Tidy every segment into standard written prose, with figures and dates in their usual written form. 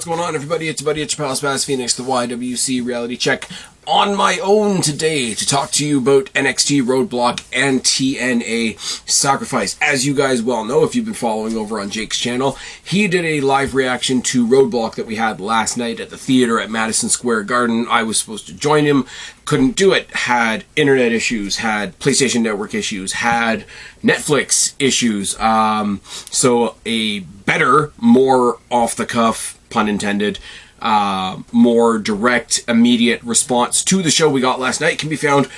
What's going on, everybody? It's your buddy, it's your pal Spaz Phoenix, the YWC Reality Check, on my own today to talk to you about NXT Roadblock and TNA Sacrifice. As you guys well know, if you've been following over on Jake's channel, he did a live reaction to Roadblock that we had last night at the theater at Madison Square Garden. I was supposed to join him, couldn't do it, had internet issues, had PlayStation Network issues, had Netflix issues, so a better, more off-the-cuff, pun intended, more direct, immediate response to the show we got last night can be found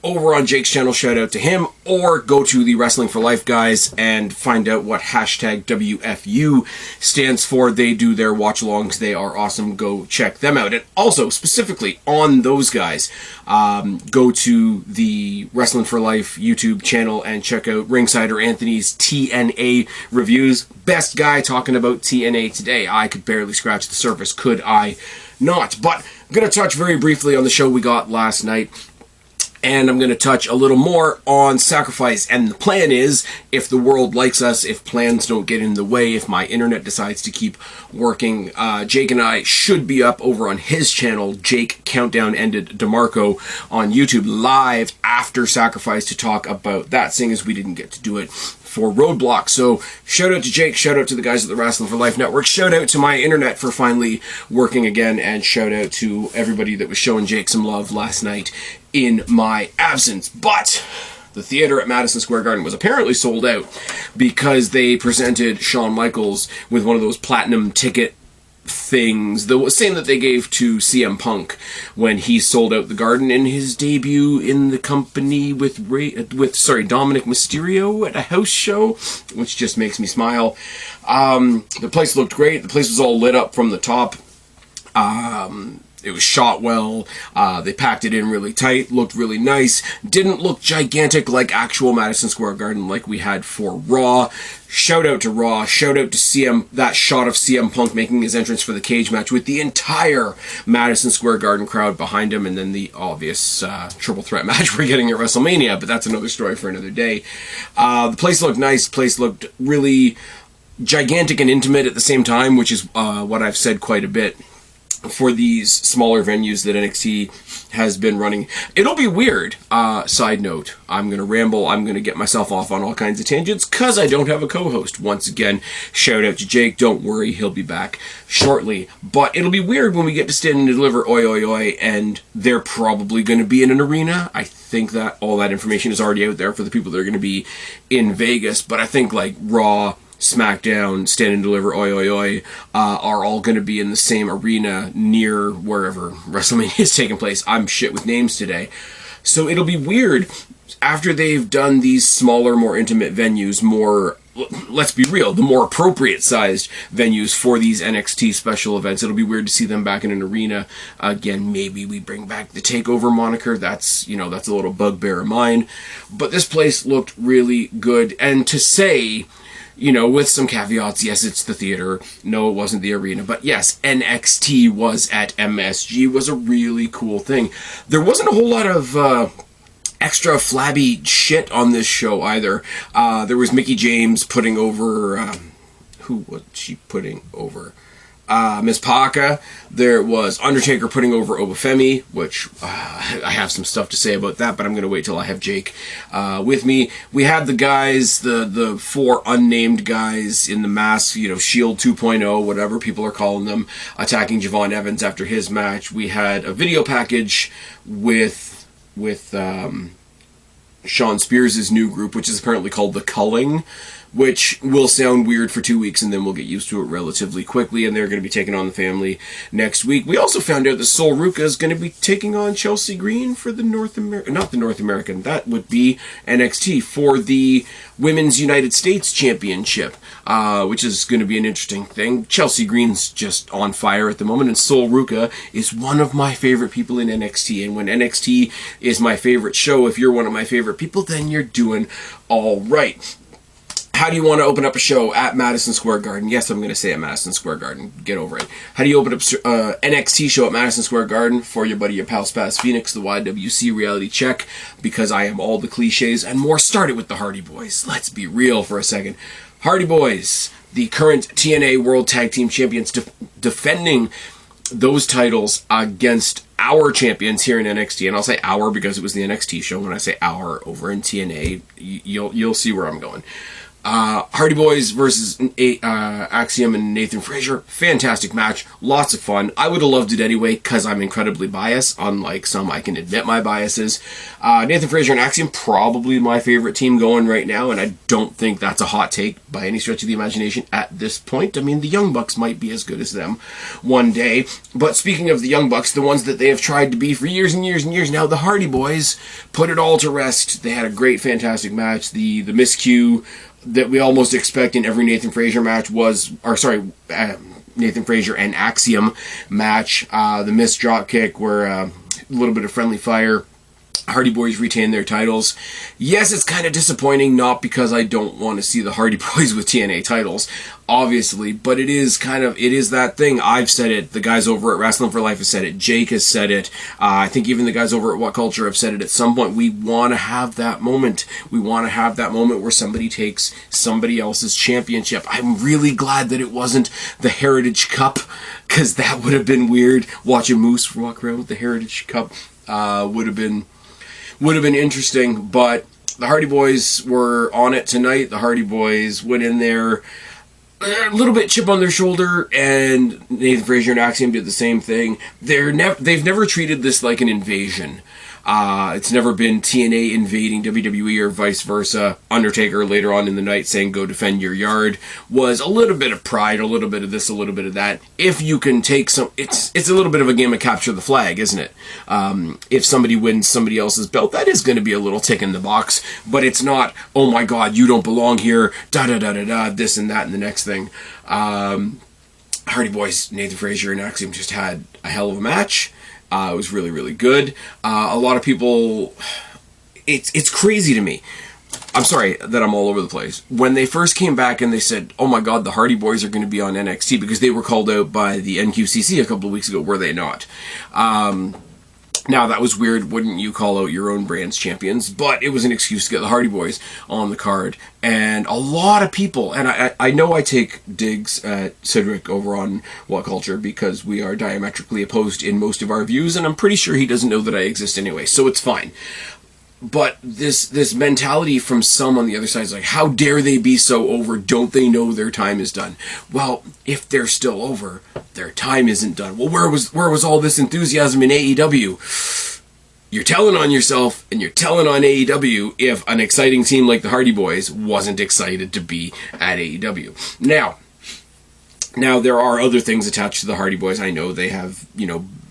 over on Jake's channel. Shout out to him, or go to the Wrestling for Life guys and find out what hashtag WFU stands for. They do their watch alongs. They are awesome. Go check them out. And also, specifically on those guys, go to the Wrestling for Life YouTube channel and check out Ringsider Anthony's TNA reviews. Best guy talking about TNA today. I could barely scratch the surface, could I not? But I'm going to touch very briefly on the show we got last night. And I'm going to touch a little more on Sacrifice. And the plan is, if the world likes us, if plans don't get in the way, if my internet decides to keep working, Jake and I should be up over on his channel, Jake Countdown Ended DeMarco, on YouTube live after Sacrifice to talk about that, seeing as we didn't get to do it for Roadblock. So shout out to Jake, shout out to the guys at the Wrestling for Life Network, shout out to my internet for finally working again, and shout out to everybody that was showing Jake some love last night in my absence. But the theater at Madison Square Garden was apparently sold out because they presented Shawn Michaels with one of those platinum ticket things, the same that they gave to CM Punk when he sold out the Garden in his debut in the company with Dominic Mysterio at a house show, which just makes me smile. The place looked great. The place was all lit up from the top. It was shot well, they packed it in really tight, looked really nice, didn't look gigantic like actual Madison Square Garden like we had for Raw. Shout out to Raw, shout out to CM, that shot of CM Punk making his entrance for the cage match with the entire Madison Square Garden crowd behind him, and then the obvious triple threat match we're getting at WrestleMania, but that's another story for another day. The place looked nice, the place looked really gigantic and intimate at the same time, which is what I've said quite a bit for these smaller venues that NXT has been running. It'll be weird. Side note, I'm going to ramble. I'm going to get myself off on all kinds of tangents because I don't have a co-host. Once again, shout out to Jake. Don't worry, he'll be back shortly. But it'll be weird when we get to stand and deliver oi oi oi, and they're probably going to be in an arena. I think that all that information is already out there for the people that are going to be in Vegas. But I think like Raw, SmackDown, Stand and Deliver, oi oi oi, are all going to be in the same arena near wherever WrestleMania is taking place. I'm shit with names today. So it'll be weird after they've done these smaller, more intimate venues, more, let's be real, the more appropriate sized venues for these NXT special events. It'll be weird to see them back in an arena again. Maybe we bring back the TakeOver moniker. That's a little bugbear of mine. But this place looked really good. And to say, with some caveats, yes, it's the theater. No, it wasn't the arena. But yes, NXT was at MSG was a really cool thing. There wasn't a whole lot of extra flabby shit on this show either. There was Mickie James putting over... who was she putting over? Miss Parker. There was Undertaker putting over Obafemi, which I have some stuff to say about that, but I'm going to wait till I have Jake with me. We had the guys, the four unnamed guys in the mask, Shield 2.0, whatever people are calling them, attacking Javon Evans after his match. We had a video package with Sean Spears' new group, which is apparently called The Culling, which will sound weird for 2 weeks, and then we'll get used to it relatively quickly, and they're going to be taking on the family next week. We also found out that Sol Ruca is going to be taking on Chelsea Green for the that would be NXT, for the Women's United States Championship, which is going to be an interesting thing. Chelsea Green's just on fire at the moment, and Sol Ruca is one of my favorite people in NXT, and when NXT is my favorite show, if you're one of my favorite people, then you're doing all right. How do you want to open up a show at Madison Square Garden? Yes, I'm going to say at Madison Square Garden. Get over it. How do you open up NXT show at Madison Square Garden? For your buddy, your pal Spaz Phoenix, the YWC Reality Check, because I am all the cliches and more. Started with the Hardy Boys. Let's be real for a second. Hardy Boys the current TNA World Tag Team Champions, defending those titles against our champions here in NXT. And I'll say our because it was the NXT show. When I say our over in TNA, you'll see where I'm going. Hardy Boys versus Axiom and Nathan Frazier. Fantastic match. Lots of fun. I would have loved it anyway because I'm incredibly biased. Unlike some, I can admit my biases. Nathan Frazier and Axiom, probably my favorite team going right now, and I don't think that's a hot take by any stretch of the imagination at this point. I mean, the Young Bucks might be as good as them one day. But speaking of the Young Bucks, the ones that they have tried to be for years and years and years now, the Hardy Boys put it all to rest. They had a great, fantastic match. The miscue that we almost expect in every Nathan Frazier match Nathan Frazier and Axiom match. The missed drop kick where a little bit of friendly fire. Hardy Boys retain their titles. Yes, it's kind of disappointing, not because I don't want to see the Hardy Boys with TNA titles, obviously, but it is that thing. I've said it. The guys over at Wrestling for Life have said it. Jake has said it. I think even the guys over at What Culture have said it at some point. We want to have that moment. We want to have that moment where somebody takes somebody else's championship. I'm really glad that it wasn't the Heritage Cup, because that would have been weird. Watch a Moose walk around with the Heritage Cup would have been interesting, but the Hardy Boys were on it tonight. The Hardy Boys went in there a little bit chip on their shoulder, and Nathan Frazier and Axiom did the same thing. They've never treated this like an invasion. It's never been TNA invading WWE or vice versa. Undertaker later on in the night saying, "Go defend your yard," was a little bit of pride, a little bit of this, a little bit of that. If you can take some, it's a little bit of a game of capture the flag, isn't it? If somebody wins somebody else's belt, that is going to be a little tick in the box, but it's not, oh my God, you don't belong here, da-da-da-da-da, this and that and the next thing. Hardy Boys, Nathan Frazier and Axiom just had a hell of a match. It was really, really good. A lot of people, it's crazy to me. I'm sorry that I'm all over the place. When they first came back and they said, oh my God, the Hardy Boys are going to be on NXT, because they were called out by the NQCC a couple of weeks ago, were they not? Now, that was weird. Wouldn't you call out your own brand's champions? But it was an excuse to get the Hardy Boys on the card. And a lot of people, and I know I take digs at Cedric over on What Culture because we are diametrically opposed in most of our views, and I'm pretty sure he doesn't know that I exist anyway, so it's fine. But this mentality from some on the other side is like, how dare they be so over? Don't they know their time is done? Well, if they're still over, their time isn't done. Well, where was all this enthusiasm in AEW? You're telling on yourself, and you're telling on AEW if an exciting team like the Hardy Boys wasn't excited to be at AEW. Now there are other things attached to the Hardy Boys. I know they have,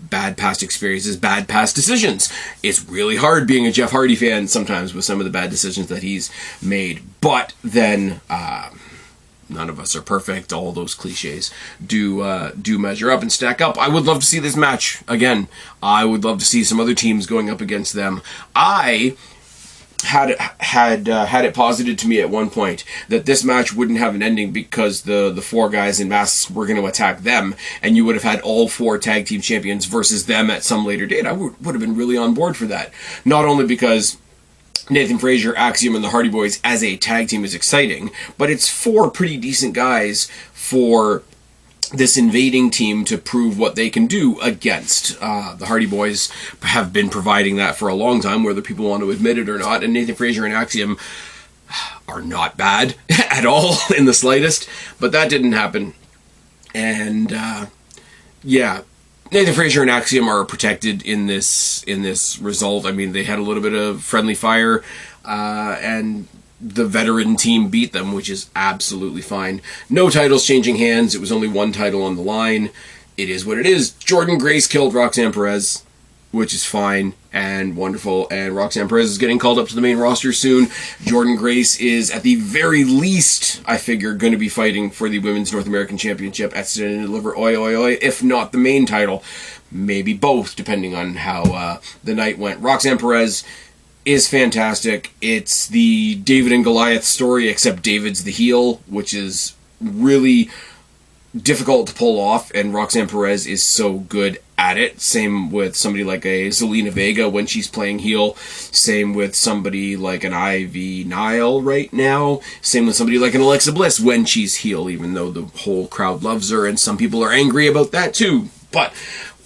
bad past experiences, bad past decisions. It's really hard being a Jeff Hardy fan sometimes with some of the bad decisions that he's made. But then, none of us are perfect. All those cliches do measure up and stack up. I would love to see this match again. I would love to see some other teams going up against them. I had it posited to me at one point that this match wouldn't have an ending because the four guys in masks were going to attack them, and you would have had all four tag team champions versus them at some later date. I would have been really on board for that. Not only because Nathan Frazier, Axiom, and the Hardy Boys as a tag team is exciting, but it's four pretty decent guys for this invading team to prove what they can do against. The Hardy Boys have been providing that for a long time, whether people want to admit it or not, and Nathan Frazier and Axiom are not bad at all in the slightest, but that didn't happen. And Nathan Frazier and Axiom are protected in this result. I mean, they had a little bit of friendly fire, and the veteran team beat them, which is absolutely fine. No titles changing hands. It was only one title on the line. It is what it is. Jordynne Grace killed Roxanne Perez, which is fine and wonderful. And Roxanne Perez is getting called up to the main roster soon. Jordynne Grace is, at the very least, I figure, going to be fighting for the Women's North American Championship at Stand and Deliver, if not the main title. Maybe both, depending on how the night went. Roxanne Perez is fantastic. It's the David and Goliath story, except David's the heel, which is really, difficult to pull off, and Roxanne Perez is so good at it. Same with somebody like a Zelina Vega when she's playing heel. Same with somebody like an Ivy Nile right now. Same with somebody like an Alexa Bliss when she's heel, even though the whole crowd loves her, and some people are angry about that too. But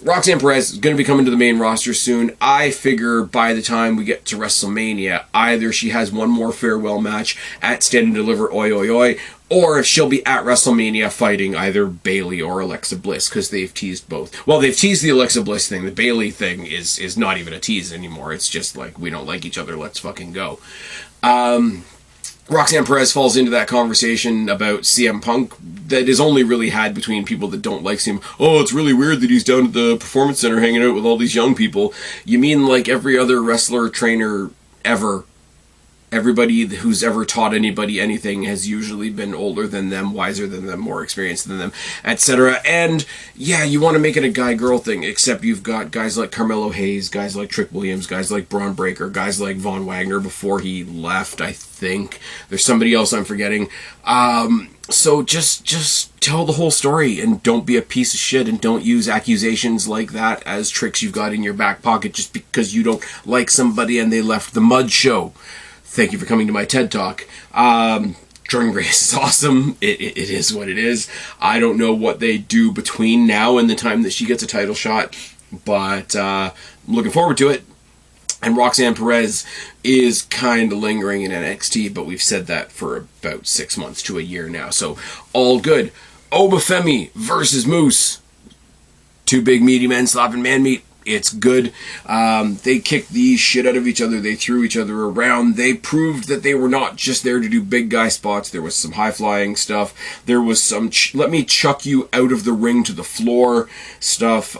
Roxanne Perez is going to be coming to the main roster soon. I figure by the time we get to WrestleMania, either she has one more farewell match at Stand and Deliver Oi Oi Oi, or she'll be at WrestleMania fighting either Bayley or Alexa Bliss, because they've teased both. Well, they've teased the Alexa Bliss thing. The Bayley thing is not even a tease anymore. It's just like, we don't like each other, let's fucking go. Roxanne Perez falls into that conversation about CM Punk that is only really had between people that don't like CM. Oh, it's really weird that he's down at the Performance Center hanging out with all these young people. You mean like every other wrestler, trainer ever? Everybody who's ever taught anybody anything has usually been older than them, wiser than them, more experienced than them, etc. And yeah, you want to make it a guy-girl thing, except you've got guys like Carmelo Hayes, guys like Trick Williams, guys like Braun Breaker, guys like Von Wagner before he left, I think. There's somebody else I'm forgetting. So just tell the whole story, and don't be a piece of shit, and don't use accusations like that as tricks you've got in your back pocket just because you don't like somebody and they left the Mud Show. Thank you for coming to my TED Talk. Jordan Grace is awesome. It is what it is. I don't know what they do between now and the time that she gets a title shot, but I'm looking forward to it. And Roxanne Perez is kind of lingering in NXT, but we've said that for about 6 months to a year now, so all good. Obafemi versus Moose. Two big meaty men slapping man meat. It's good. They kicked the shit out of each other. They threw each other around. They proved that they were not just there to do big guy spots. There was some high-flying stuff. There was some let me chuck you out of the ring to the floor stuff.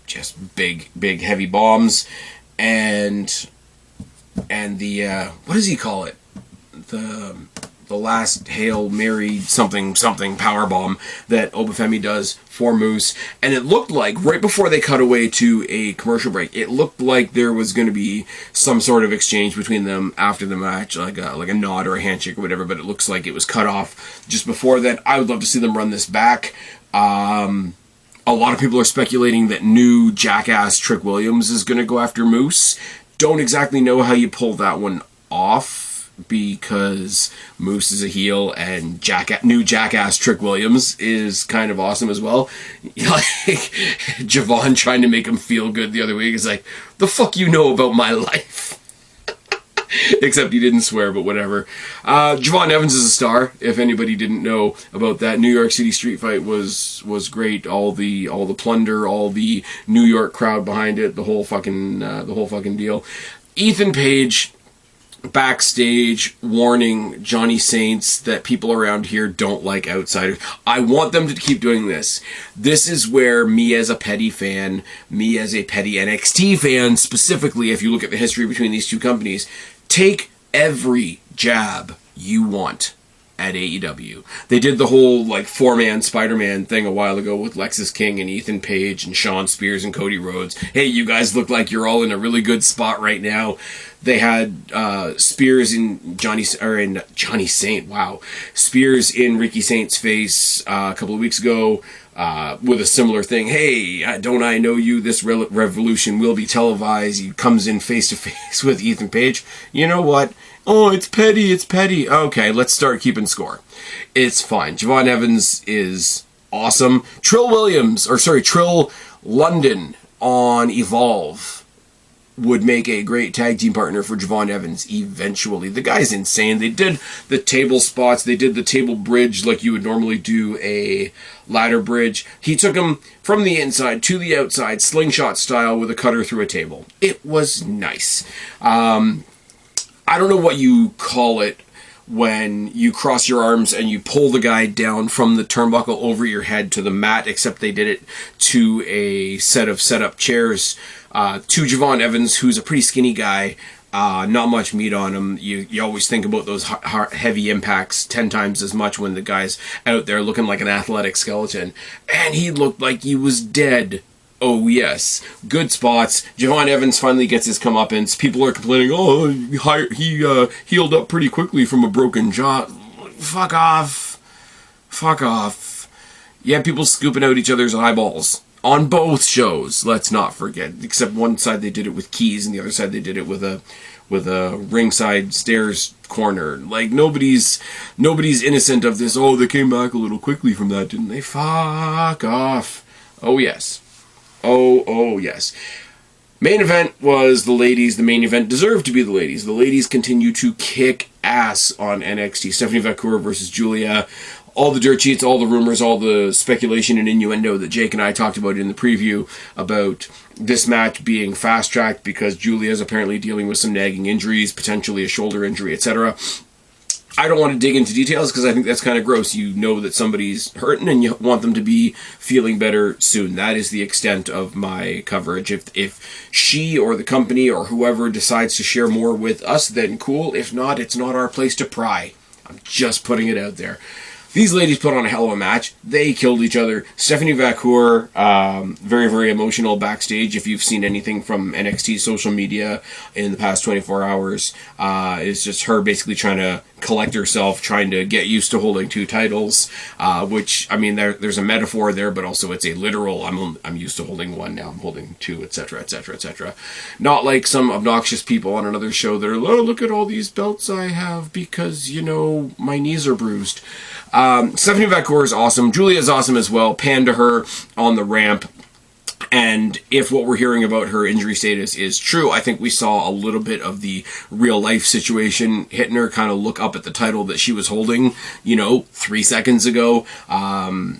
Just big, heavy bombs. And the, what does he call it? The last Hail Mary something power bomb that Obafemi does for Moose. And it looked like, right before they cut away to a commercial break, it looked like there was going to be some sort of exchange between them after the match, like a nod or a handshake or whatever, but it looks like it was cut off just before that. I would love to see them run this back. A lot of people are speculating that new jackass Trick Williams is going to go after Moose. Don't exactly know how you pull that one off, because Moose is a heel and new jackass Trick Williams is kind of awesome as well. Like, Javon trying to make him feel good the other week is like, the fuck you know about my life? Except he didn't swear, but whatever. Javon Evans is a star. If anybody didn't know about that, New York City street fight was great. All the plunder, all the New York crowd behind it, the whole fucking deal. Ethan Page backstage warning Johnny Saints that people around here don't like outsiders. I want them to keep doing this. This is where me as a petty fan, me as a petty NXT fan specifically, if you look at the history between these two companies, take every jab you want at AEW. They did the whole like 4-man Spider-Man thing a while ago with Lexis King and Ethan Page and Shawn Spears and Cody Rhodes. Hey, you guys look like you're all in a really good spot right now. They had Spears in Johnny Saint. Wow, Spears in Ricky Saint's face a couple of weeks ago with a similar thing. Hey, don't I know you? This revolution will be televised. He comes in face to face with Ethan Page. You know what? Oh, it's petty. Okay, let's start keeping score. It's fine. Javon Evans is awesome. Trill London on Evolve would make a great tag team partner for Javon Evans eventually. The guy's insane. They did the table spots. They did the table bridge like you would normally do a ladder bridge. He took him from the inside to the outside, slingshot style, with a cutter through a table. It was nice. I don't know what you call it when you cross your arms and you pull the guy down from the turnbuckle over your head to the mat, except they did it to a set of set-up chairs. To Javon Evans, who's a pretty skinny guy, not much meat on him. You always think about those heavy impacts 10 times as much when the guy's out there looking like an athletic skeleton. And he looked like he was dead. Oh, yes. Good spots. Javon Evans finally gets his comeuppance. People are complaining, oh, he healed up pretty quickly from a broken jaw. Fuck off. Fuck off. You have people scooping out each other's eyeballs. On both shows, let's not forget. Except one side they did it with keys, and the other side they did it with a ringside stairs corner. Like, nobody's innocent of this. Oh, they came back a little quickly from that, didn't they? Fuck off. Oh yes. Oh yes. Main event was the ladies. The main event deserved to be the ladies. The ladies continue to kick ass on NXT. Stephanie Vacour versus Julia. All the dirt sheets, all the rumors, all the speculation and innuendo that Jake and I talked about in the preview about this match being fast-tracked because Julia is apparently dealing with some nagging injuries, potentially a shoulder injury, etc. I don't want to dig into details because I think that's kind of gross. You know that somebody's hurting and you want them to be feeling better soon. That is the extent of my coverage. If she or the company or whoever decides to share more with us, then cool. If not, it's not our place to pry. I'm just putting it out there. These ladies put on a hell of a match. They killed each other. Stephanie Vacour, very, very emotional backstage. If you've seen anything from NXT social media in the past 24 hours, it's just her basically trying to collect herself, trying to get used to holding two titles, which, I mean, there's a metaphor there, but also it's a literal, I'm used to holding one, now I'm holding two, etc., etc., etc. Not like some obnoxious people on another show that are, oh, look at all these belts I have because, you know, my knees are bruised. Stephanie Vacour is awesome. Julia is awesome as well. Pan to her on the ramp. And if what we're hearing about her injury status is true, I think we saw a little bit of the real life situation hitting her, kind of look up at the title that she was holding, 3 seconds ago. Now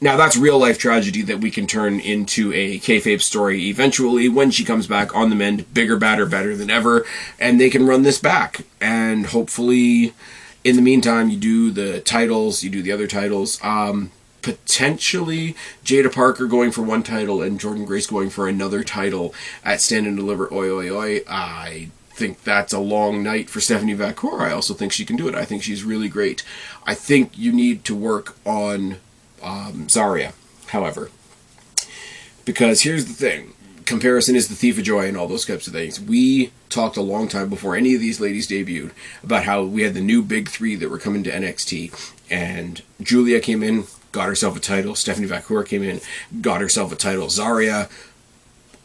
that's real life tragedy that we can turn into a kayfabe story eventually when she comes back on the mend, bigger, badder, better than ever, and they can run this back. And hopefully, in the meantime, you do the titles, you do the other titles. Potentially Jada Parker going for one title and Jordynne Grace going for another title at Stand and Deliver. Oi, oi, oi. I think that's a long night for Stephanie Vacour. I also think she can do it. I think she's really great. I think you need to work on Zarya, however. Because here's the thing. Comparison is the thief of joy and all those types of things. We talked a long time before any of these ladies debuted about how we had the new big three that were coming to NXT. And Julia came in, got herself a title. Stephanie Vacour came in, got herself a title. Zarya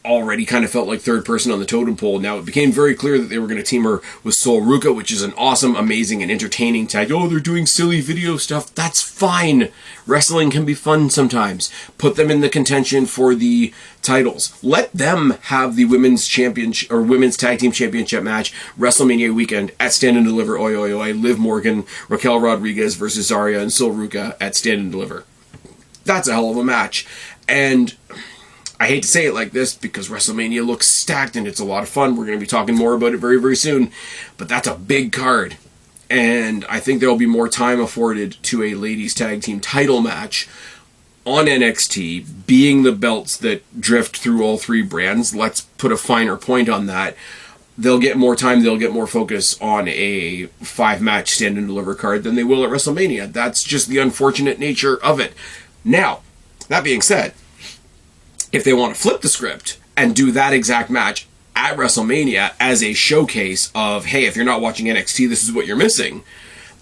already kind of felt like third person on the totem pole. Now it became very clear that they were going to team her with Sol Ruca, which is an awesome, amazing, and entertaining tag. Oh, they're doing silly video stuff. That's fine. Wrestling can be fun sometimes. Put them in the contention for the titles. Let them have the women's championship or women's tag team championship match WrestleMania weekend at Stand and Deliver. Oi, oi, oi. Liv Morgan, Raquel Rodriguez versus Zarya and Sol Ruca at Stand and Deliver. That's a hell of a match. And I hate to say it like this because WrestleMania looks stacked and it's a lot of fun. We're going to be talking more about it very, very soon. But that's a big card. And I think there will be more time afforded to a ladies tag team title match on NXT, being the belts that drift through all three brands. Let's put a finer point on that. They'll get more time, they'll get more focus on a 5-match Stand and Deliver card than they will at WrestleMania. That's just the unfortunate nature of it. Now, that being said, if they want to flip the script and do that exact match at WrestleMania as a showcase of, hey, if you're not watching NXT, this is what you're missing,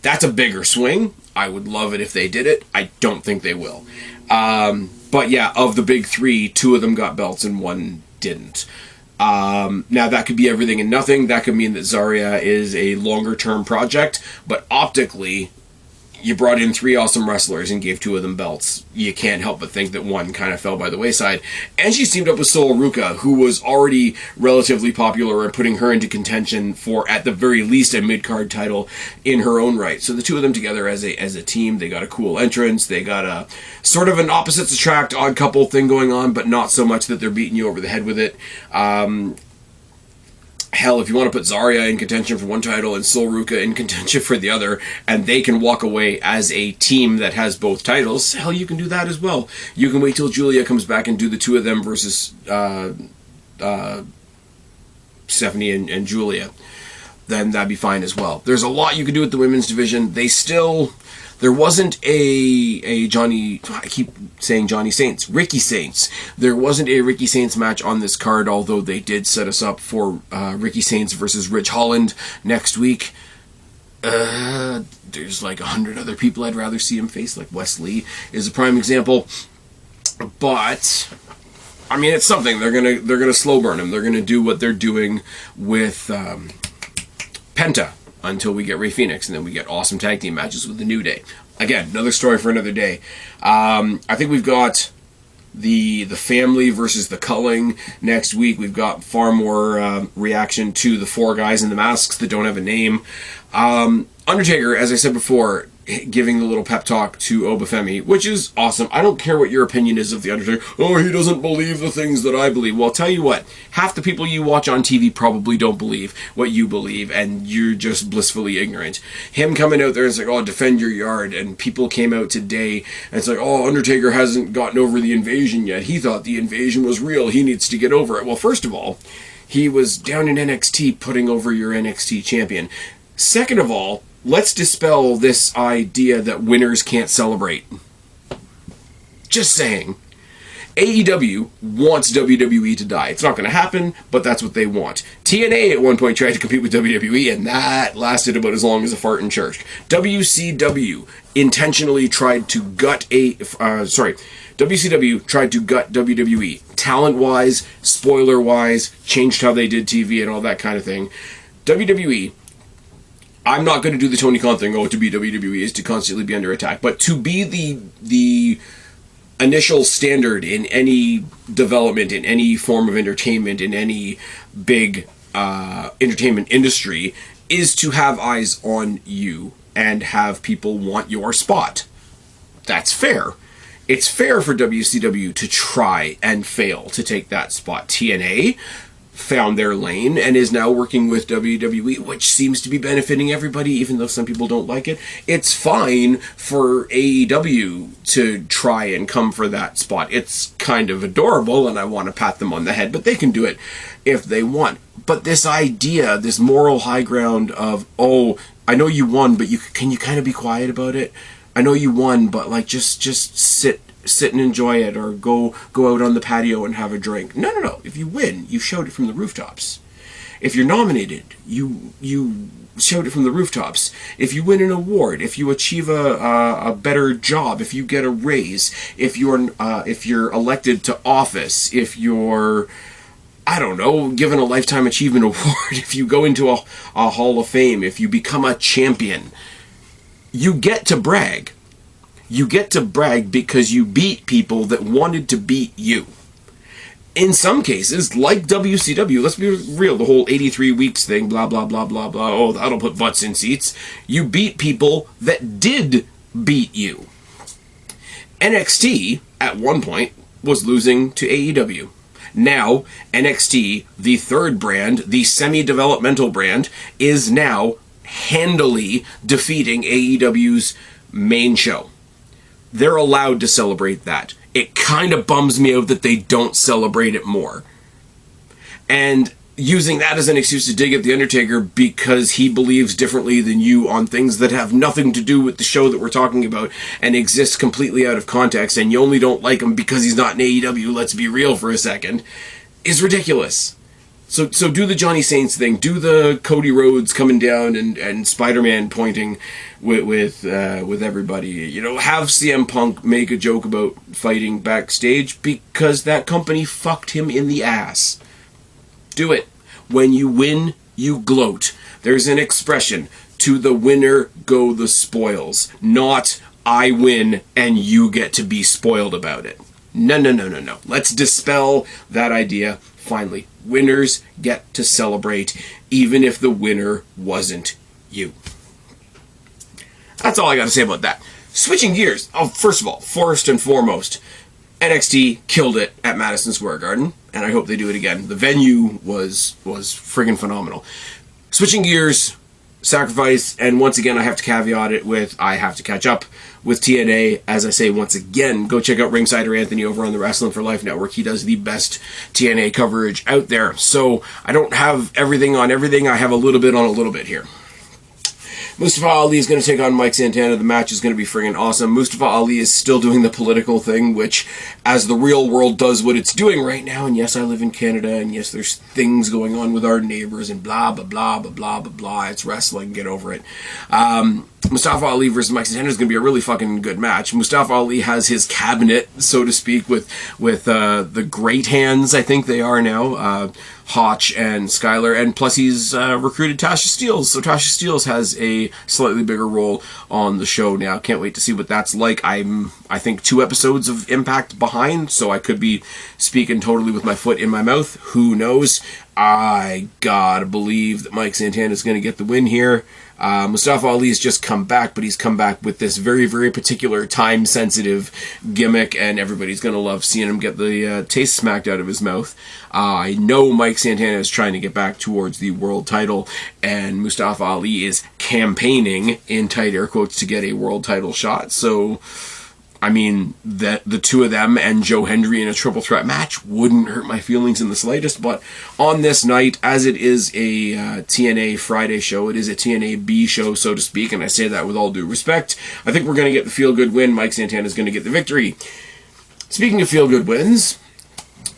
that's a bigger swing. I would love it if they did it. I don't think they will. But yeah, of the big three, 2 of them got belts and 1 didn't. Now that could be everything and nothing. That could mean that Zarya is a longer term project, but optically, you brought in 3 awesome wrestlers and gave 2 of them belts. You can't help but think that 1 kind of fell by the wayside. And she's teamed up with Sol Ruca, who was already relatively popular, and putting her into contention for, at the very least, a mid-card title in her own right. So the 2 of them together as a team, they got a cool entrance. They got a sort of an opposites attract, odd couple thing going on, but not so much that they're beating you over the head with it. Hell, if you want to put Zarya in contention for one title and Sol Ruca in contention for the other, and they can walk away as a team that has both titles, hell, you can do that as well. You can wait till Julia comes back and do the 2 of them versus Stephanie and Julia. Then that'd be fine as well. There's a lot you can do with the women's division. There wasn't a Johnny, I keep saying Johnny Saints, Ricky Saints. There wasn't a Ricky Saints match on this card, although they did set us up for Ricky Saints versus Ridge Holland next week. There's like 100 other people I'd rather see him face, like Wesley is a prime example. But I mean, it's something. They're gonna slow burn him. They're gonna do what they're doing with Penta until we get Rey Fenix, and then we get awesome tag team matches with the New Day. Again, another story for another day. I think we've got the family versus the culling next week. We've got far more reaction to the four guys in the masks that don't have a name. Undertaker, as I said before, giving the little pep talk to Obafemi, which is awesome. I don't care what your opinion is of the Undertaker. Oh, he doesn't believe the things that I believe. Well, I'll tell you what, half the people you watch on TV probably don't believe what you believe, and you're just blissfully ignorant. Him coming out there and saying, oh, defend your yard, and people came out today and it's like, oh, Undertaker hasn't gotten over the invasion yet. He thought the invasion was real. He needs to get over it. Well, first of all, he was down in NXT putting over your NXT champion. Second of all, let's dispel this idea that winners can't celebrate. Just saying. AEW wants WWE to die. It's not going to happen, but that's what they want. TNA at one point tried to compete with WWE, and that lasted about as long as a fart in church. WCW intentionally tried to gut WCW tried to gut WWE. Talent-wise, spoiler-wise, changed how they did TV and all that kind of thing. WWE, I'm not going to do the Tony Khan thing, to be WWE is to constantly be under attack, but to be the initial standard in any development, in any form of entertainment, in any big entertainment industry, is to have eyes on you and have people want your spot. That's fair. It's fair for WCW to try and fail to take that spot. TNA found their lane and is now working with WWE, which seems to be benefiting everybody, even though some people don't like it. It's fine for AEW to try and come for that spot. It's kind of adorable, and I want to pat them on the head, but they can do it if they want. But this idea, this moral high ground of, oh, I know you won, but can you kind of be quiet about it? I know you won, but like just sit and enjoy it, or go out on the patio and have a drink. No. If you win, you showed it from the rooftops. If you're nominated, you showed it from the rooftops. If you win an award, if you achieve a better job, if you get a raise, if you're elected to office, if you're, I don't know, given a Lifetime Achievement Award, if you go into a Hall of Fame, if you become a champion, you get to brag. You get to brag because you beat people that wanted to beat you. In some cases, like WCW, let's be real, the whole 83 weeks thing, blah, blah, blah, blah, blah, oh, that'll put butts in seats. You beat people that did beat you. NXT, at one point, was losing to AEW. Now, NXT, the third brand, the semi-developmental brand, is now handily defeating AEW's main show. They're allowed to celebrate that. It kind of bums me out that they don't celebrate it more. And using that as an excuse to dig at The Undertaker because he believes differently than you on things that have nothing to do with the show that we're talking about and exist completely out of context, and you only don't like him because he's not in AEW, let's be real for a second, is ridiculous. So do the Johnny Saints thing, do the Cody Rhodes coming down and Spider-Man pointing with everybody. You know, have CM Punk make a joke about fighting backstage because that company fucked him in the ass. Do it. When you win, you gloat. There's an expression, to the winner go the spoils, not I win and you get to be spoiled about it. No. Let's dispel that idea. Finally, winners get to celebrate, even if the winner wasn't you. That's all I got to say about that. Switching gears. Oh, first of all, first and foremost, NXT killed it at Madison Square Garden, and I hope they do it again. The venue was friggin' phenomenal. Switching gears, Sacrifice, and once again I have to caveat it with I have to catch up with TNA. As I say once again, go check out Ringsider Anthony over on the Wrestling for Life Network. He does the best TNA coverage out there. So I don't have everything on everything. I have a little bit on a little bit here. Mustafa Ali is going to take on Mike Santana. The match is going to be friggin' awesome. Mustafa Ali is still doing the political thing, which, as the real world does what it's doing right now, and yes, I live in Canada, and yes, there's things going on with our neighbors, and blah, blah, blah, blah, blah, blah, blah. It's wrestling. Get over it. Mustafa Ali versus Mike Santana is going to be a really fucking good match. Mustafa Ali has his cabinet, so to speak, with the great hands, I think they are now, Hotch and Skylar, and plus he's recruited Tasha Steelz, so Tasha Steelz has a slightly bigger role on the show now. Can't wait to see what that's like. I think 2 episodes of Impact behind, so I could be speaking totally with my foot in my mouth. Who knows? I gotta believe that Mike Santana is going to get the win here. Mustafa Ali's just come back, but he's come back with this very, very particular time-sensitive gimmick, and everybody's going to love seeing him get the taste smacked out of his mouth. I know Mike Santana is trying to get back towards the world title, and Mustafa Ali is campaigning, in tight air quotes, to get a world title shot, so I mean, that the two of them and Joe Hendry in a triple threat match wouldn't hurt my feelings in the slightest. But on this night, as it is a TNA Friday show, it is a TNA B show, so to speak, and I say that with all due respect. I think we're going to get the feel-good win. Mike Santana is going to get the victory. Speaking of feel-good wins,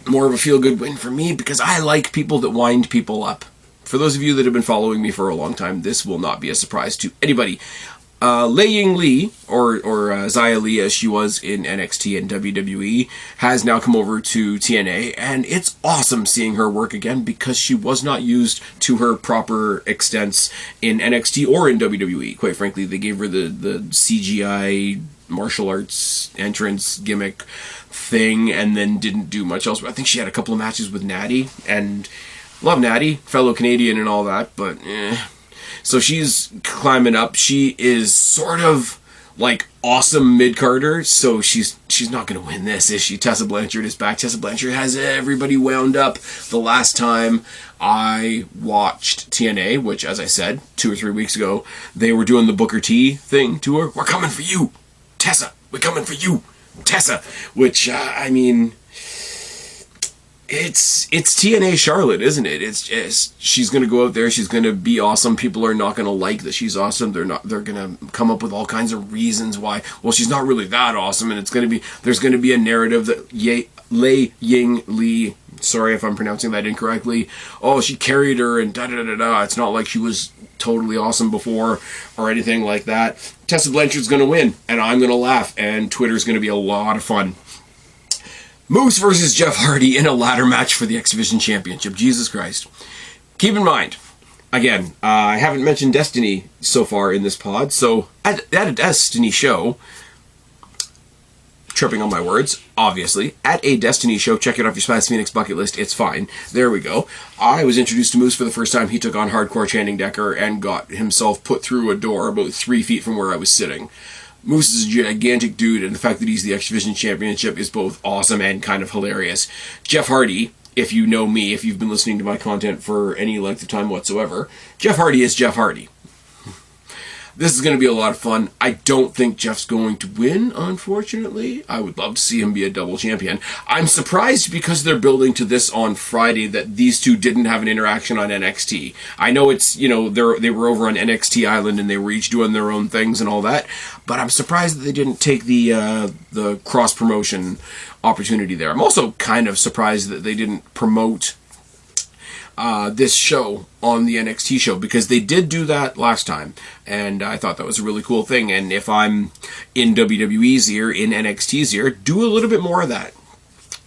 more of a feel-good win for me because I like people that wind people up. For those of you that have been following me for a long time, this will not be a surprise to anybody. Lei Ying Lee, or Xia Li as she was in NXT and WWE, has now come over to TNA, and it's awesome seeing her work again because she was not used to her proper extents in NXT or in WWE. Quite frankly, they gave her the CGI martial arts entrance gimmick thing and then didn't do much else. I think she had a couple of matches with Natty, and love Natty, fellow Canadian and all that, but So she's climbing up. She is sort of like awesome mid-carder, so she's not going to win this, is she? Tessa Blanchard is back. Tessa Blanchard has everybody wound up. The last time I watched TNA, which, as I said, 2 or 3 weeks ago, they were doing the Booker T thing to her. We're coming for you, Tessa. We're coming for you, Tessa. Which, I mean, it's TNA Charlotte, isn't it? It's she's going to go out there, she's going to be awesome. People are not going to like that she's awesome. They're going to come up with all kinds of reasons why, well, she's not really that awesome, and there's going to be a narrative that Lei Ying Lee, sorry if I'm pronouncing that incorrectly, oh, she carried her and da-da-da-da-da. It's not like she was totally awesome before or anything like that. Tessa Blanchard's going to win, and I'm going to laugh, and Twitter's going to be a lot of fun. Moose versus Jeff Hardy in a ladder match for the X Division Championship. Jesus Christ. Keep in mind, again, I haven't mentioned Destiny so far in this pod, so at a Destiny show, tripping on my words, obviously, at a Destiny show, check it off your Spaz Phoenix bucket list, it's fine. There we go. I was introduced to Moose for the first time. He took on Hardcore Channing Decker and got himself put through a door about 3 feet from where I was sitting. Moose is a gigantic dude, and the fact that he's the X Division Championship is both awesome and kind of hilarious. Jeff Hardy, if you know me, if you've been listening to my content for any length of time whatsoever, Jeff Hardy is Jeff Hardy. This is going to be a lot of fun. I don't think Jeff's going to win, unfortunately. I would love to see him be a double champion. I'm surprised because they're building to this on Friday that these two didn't have an interaction on NXT. I know it's, they were over on NXT Island and they were each doing their own things and all that, but I'm surprised that they didn't take the cross-promotion opportunity there. I'm also kind of surprised that they didn't promote this show on the NXT show, because they did do that last time, and I thought that was a really cool thing. And if I'm in WWE's ear, in NXT's ear, do a little bit more of that.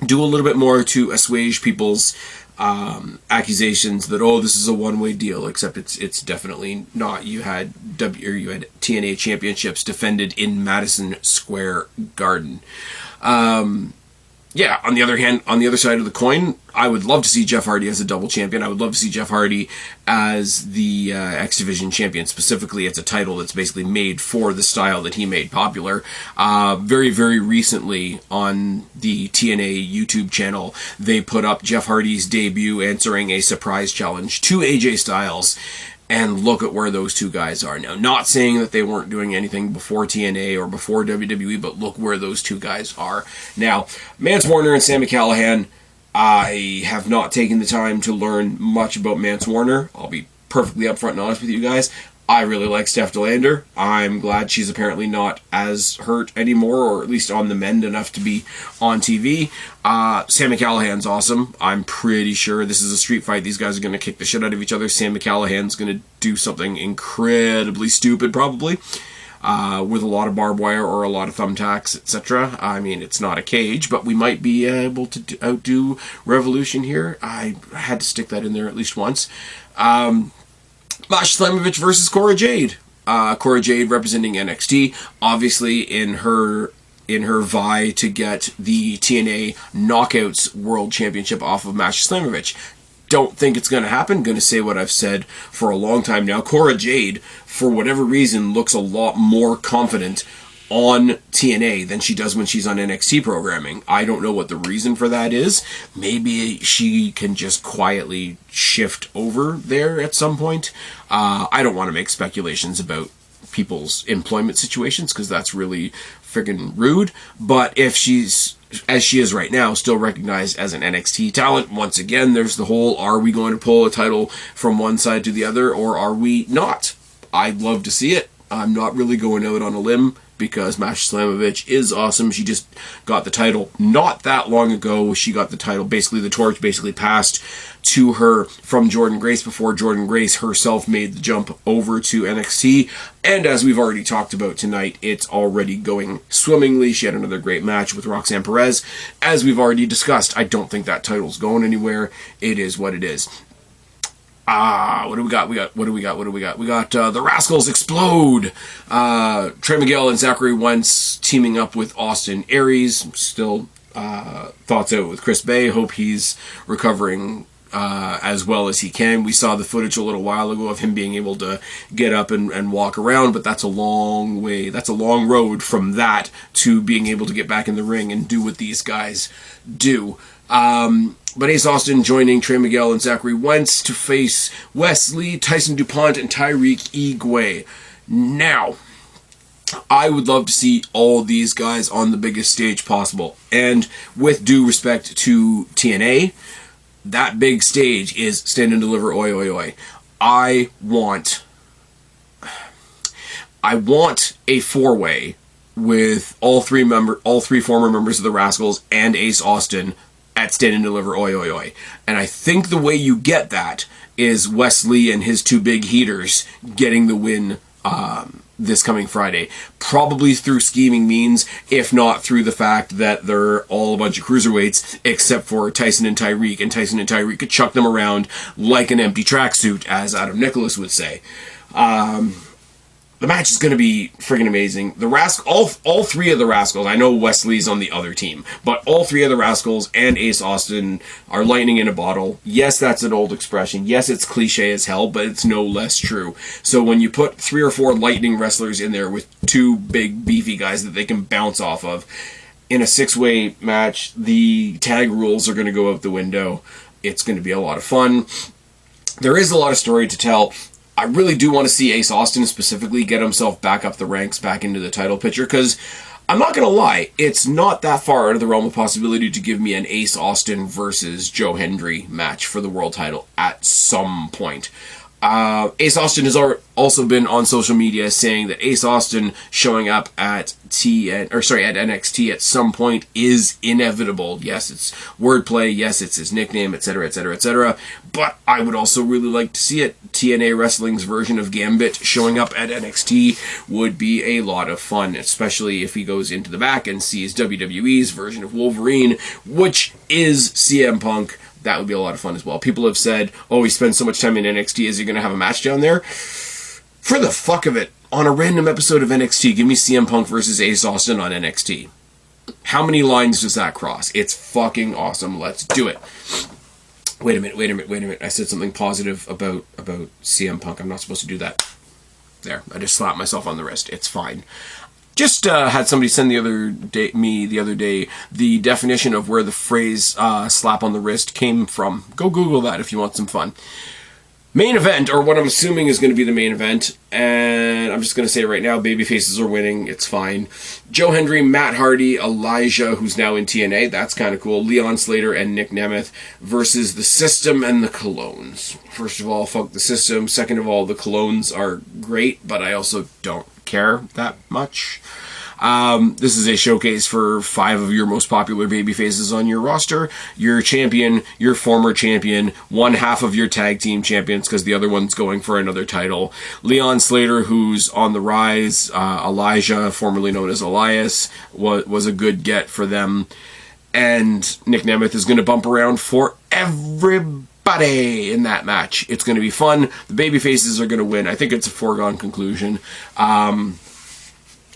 Do a little bit more to assuage people's accusations that, oh, this is a one-way deal, except it's definitely not. You had TNA championships defended in Madison Square Garden. Yeah, on the other hand, on the other side of the coin, I would love to see Jeff Hardy as a double champion. I would love to see Jeff Hardy as the X Division champion. Specifically, it's a title that's basically made for the style that he made popular. Very, very recently on the TNA YouTube channel, they put up Jeff Hardy's debut answering a surprise challenge to AJ Styles. And look at where those two guys are now. Not saying that they weren't doing anything before TNA or before WWE, but look where those two guys are now. Mance Warner and Sami Callihan, I have not taken the time to learn much about Mance Warner. I'll be perfectly upfront and honest with you guys. I really like Steph DeLander. I'm glad she's apparently not as hurt anymore, or at least on the mend enough to be on TV. Sami Callihan's awesome. I'm pretty sure this is a street fight. These guys are going to kick the shit out of each other. Sami Callihan's going to do something incredibly stupid, probably, with a lot of barbed wire or a lot of thumbtacks, etc. I mean, it's not a cage, but we might be able to outdo Revolution here. I had to stick that in there at least once. Masha Slamovich versus Cora Jade. Cora Jade representing NXT, obviously in her vie to get the TNA Knockouts World Championship off of Masha Slamovich. Don't think it's going to happen. Going to say what I've said for a long time now. Cora Jade, for whatever reason, looks a lot more confident on TNA than she does when she's on NXT programming. I don't know what the reason for that is. Maybe she can just quietly shift over there at some point. I don't want to make speculations about people's employment situations because that's really friggin' rude. But if she's, as she is right now, still recognized as an NXT talent, once again, there's the whole, are we going to pull a title from one side to the other, or are we not? I'd love to see it. I'm not really going out on a limb, because Masha Slamovich is awesome. She just got the title not that long ago. She got the title, basically the torch basically passed to her from Jordynne Grace before Jordynne Grace herself made the jump over to NXT. And as we've already talked about tonight, it's already going swimmingly. She had another great match with Roxanne Perez. As we've already discussed, I don't think that title's going anywhere. It is what it is. What do we got? We got The Rascals Explode. Trey Miguel and Zachary Wentz teaming up with Austin Aries. Still thoughts out with Chris Bay. Hope he's recovering as well as he can. We saw the footage a little while ago of him being able to get up and walk around, but that's a long way. That's a long road from that to being able to get back in the ring and do what these guys do. But Ace Austin joining Trey Miguel and Zachary Wentz to face Wes Lee, Tyson DuPont, and Tyreek Igwe. Now, I would love to see all these guys on the biggest stage possible. And with due respect to TNA, that big stage is Stand and Deliver, oi, oi, oi. I want a four-way with all three former members of the Rascals and Ace Austin at Stand and Deliver, oi, oi, oi. And I think the way you get that is Wes Lee and his two big heaters getting the win this coming Friday. Probably through scheming means, if not through the fact that they're all a bunch of cruiserweights, except for Tyson and Tyreek, and Tyson and Tyreek could chuck them around like an empty tracksuit, as Adam Nicholas would say. The match is going to be friggin' amazing. All three of the Rascals, I know Wesley's on the other team, but all three of the Rascals and Ace Austin are lightning in a bottle. Yes, that's an old expression. Yes, it's cliche as hell, but it's no less true. So when you put 3 or 4 lightning wrestlers in there with 2 big beefy guys that they can bounce off of, in a 6-way match, the tag rules are going to go out the window. It's going to be a lot of fun. There is a lot of story to tell. I really do want to see Ace Austin specifically get himself back up the ranks, back into the title picture, because I'm not going to lie, it's not that far out of the realm of possibility to give me an Ace Austin versus Joe Hendry match for the world title at some point. Ace Austin has also been on social media saying that Ace Austin showing up at NXT at some point is inevitable. Yes, it's wordplay. Yes, it's his nickname, etc., etc., etc. But I would also really like to see it. TNA Wrestling's version of Gambit showing up at NXT would be a lot of fun, especially if he goes into the back and sees WWE's version of Wolverine, which is CM Punk. That would be a lot of fun as well. People have said, oh, he spends so much time in NXT, is he going to have a match down there? For the fuck of it, on a random episode of NXT, give me CM Punk versus Ace Austin on NXT. How many lines does that cross? It's fucking awesome. Let's do it. Wait a minute. I said something positive about CM Punk. I'm not supposed to do that. There, I just slapped myself on the wrist. It's fine. Just had somebody send the other day the definition of where the phrase slap on the wrist came from. Go Google that if you want some fun. Main event, or what I'm assuming is going to be the main event, and I'm just going to say it right now, babyfaces are winning, it's fine. Joe Hendry, Matt Hardy, Elijah, who's now in TNA, that's kind of cool, Leon Slater and Nick Nemeth versus the System and the Colognes. First of all, fuck the System. Second of all, the Colognes are great, but I also don't care that much. This is a showcase for 5 of your most popular babyfaces on your roster. Your champion, your former champion, one half of your tag team champions, because the other one's going for another title. Leon Slater, who's on the rise. Elijah, formerly known as Elias, was a good get for them. And Nick Nemeth is going to bump around for everybody in that match. It's going to be fun. The babyfaces are going to win. I think it's a foregone conclusion.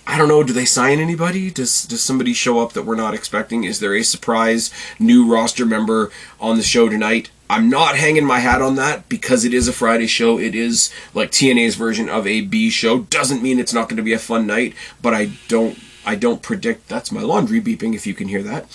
I don't know, do they sign anybody? Does somebody show up that we're not expecting? Is there a surprise new roster member on the show tonight? I'm not hanging my hat on that because it is a Friday show. It is like TNA's version of a B show. Doesn't mean it's not going to be a fun night, but I don't predict... That's my laundry beeping, if you can hear that.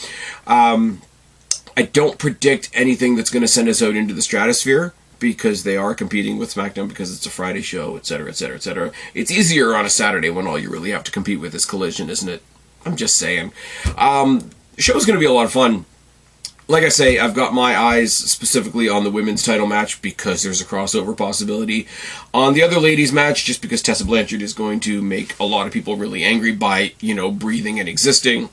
I don't predict anything that's going to send us out into the stratosphere, because they are competing with SmackDown because it's a Friday show, etc., etc., etc. It's easier on a Saturday when all you really have to compete with is Collision, isn't it? I'm just saying. The show's going to be a lot of fun. Like I say, I've got my eyes specifically on the women's title match because there's a crossover possibility. On the other ladies' match, just because Tessa Blanchard is going to make a lot of people really angry by, breathing and existing.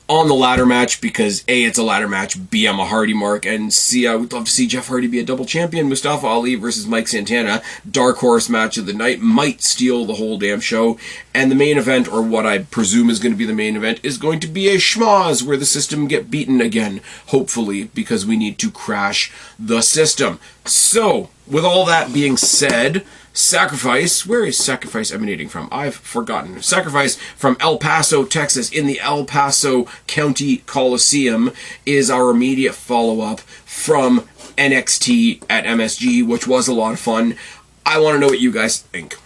On the ladder match, because A, it's a ladder match, B, I'm a Hardy mark, and C, I would love to see Jeff Hardy be a double champion. Mustafa Ali versus Mike Santana, dark horse match of the night, might steal the whole damn show. And the main event, or what I presume is going to be the main event, is going to be a schmoz where the System get beaten again, hopefully, because we need to crash the System. So, with all that being said, Sacrifice, where is Sacrifice emanating from? I've forgotten. Sacrifice from El Paso, Texas, in the El Paso County Coliseum, is our immediate follow-up from NXT at MSG, which was a lot of fun. I want to know what you guys think.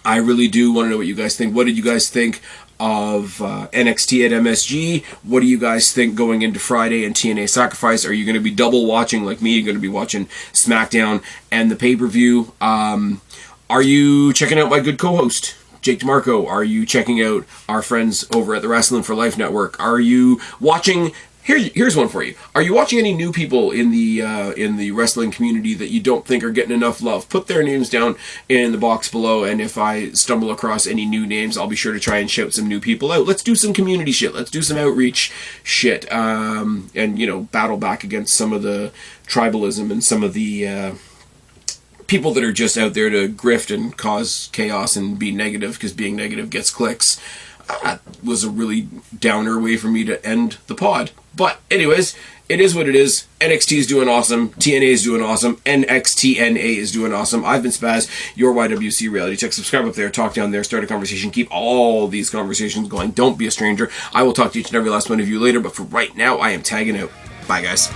I really do want to know what you guys think. What did you guys think of NXT at MSG? What do you guys think going into Friday and TNA Sacrifice? Are you going to be double watching like me? You're going to be watching SmackDown and the pay-per-view? Are you checking out my good co-host, Jake DeMarco? Are you checking out our friends over at the Wrestling for Life Network? Are you watching... Here's one for you. Are you watching any new people in the wrestling community that you don't think are getting enough love? Put their names down in the box below, and if I stumble across any new names, I'll be sure to try and shout some new people out. Let's do some community shit. Let's do some outreach shit, and battle back against some of the tribalism and some of the people that are just out there to grift and cause chaos and be negative because being negative gets clicks. That was a really downer way for me to end the pod. But anyways, it is what it is. NXT is doing awesome. TNA is doing awesome. NXTNA is doing awesome. I've been Spaz, your YWC Reality Check. Subscribe up there, talk down there, start a conversation. Keep all these conversations going. Don't be a stranger. I will talk to each and every last one of you later, but for right now, I am tagging out. Bye, guys.